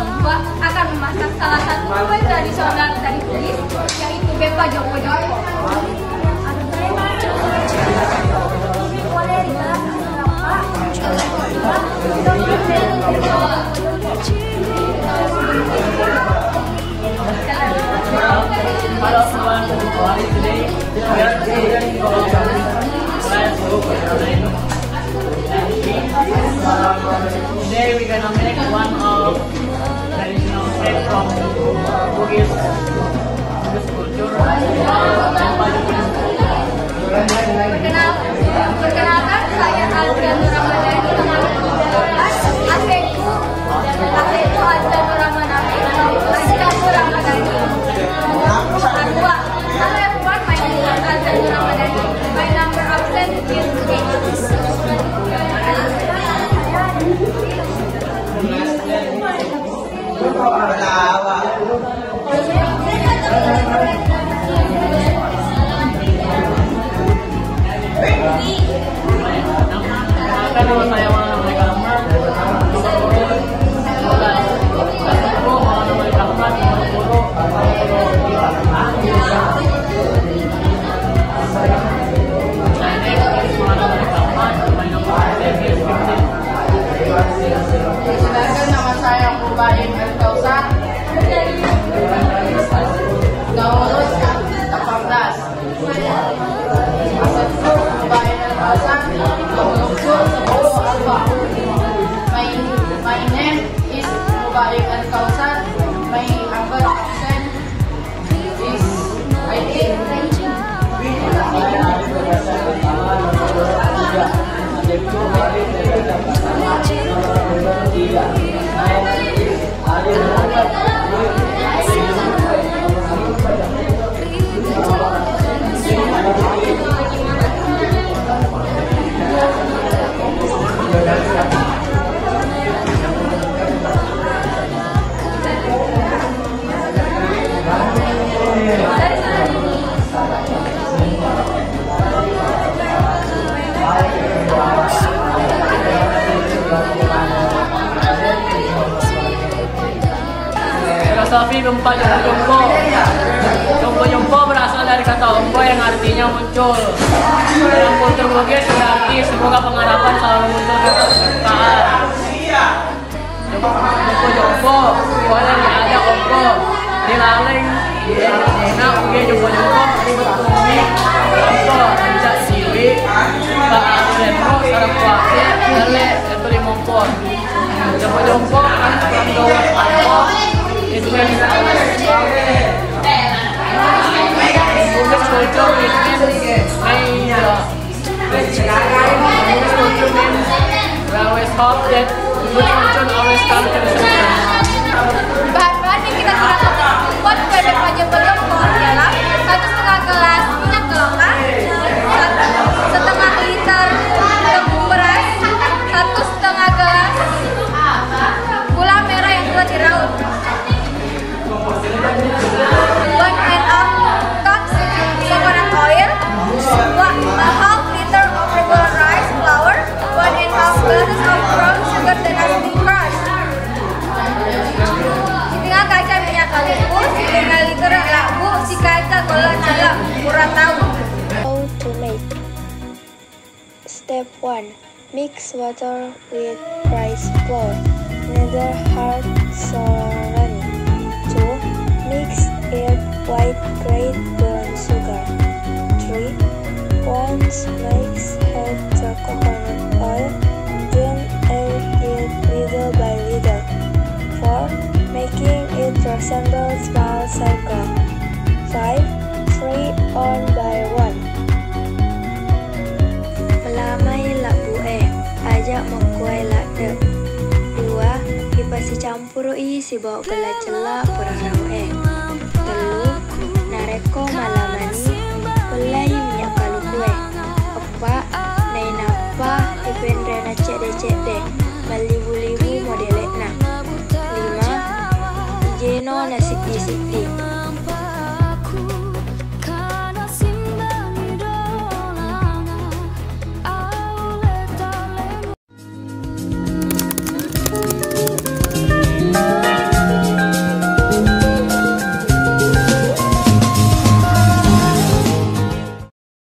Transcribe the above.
Mbak akan memasak salah satu kue tradisional dari Bugis, yaitu Bepa Joko Joko. Hello everyone, today we are creating today we're gonna make one of traditional cake from Bugis culture. Perkenalkan, saya Alfian Ramadhani, adikku Alfian Ramadhani, adikku Ramadhani. Kedua, hello everyone, my name is Alfian Ramadhani. My number of friends is 4 Jompo berasal dari kata ompo yang artinya muncul. Dalam kultur Bugis berarti semoga pengharapan selalu muncul di permukaan. Jompo, boleh ada ompo, dilaling, enak, oke jompo, ribet bumi, ompo, bisa siwi, bakal demo, sarap kuake, lele, itu limompon. Jompo, kan penggawa ompo. It means Bugis culture means we always hope that good fortune always comes to the center. Bahan-bahan yang kita gunakan buat kue Bepa Joko Joko adalah 1,5 gelas minyak kelapa, 1,5 liter tepung beras, 1,5 gelas gula merah yang telah diraut, 1 cups coconut oil, 1/2 liter of regular rice flour, 1/2 glasses of brown sugar dan icing crush. Tinggal kaca minyak kaldu, 1 liter labu, si kaca gula jala, kurang tahu. How to make. Step 1. Mix water with rice flour. Neither hard nor runny. 2. Mix it white grate brown sugar. 3. Once mix, add the coconut oil. Then add it little by little. 4. Making it resemble small circle. 5. 3 on by 1. Melamai lak bueh, ajak mengkue lak dek. 2. Ipasi campur si bawa belah celak purang rawe. 3. Nareko malamani, belai minyak kalu kue. 4. Nai napa, ipendre na cede, malibu-libu modelekna. 5. Ijeno na siti-siti.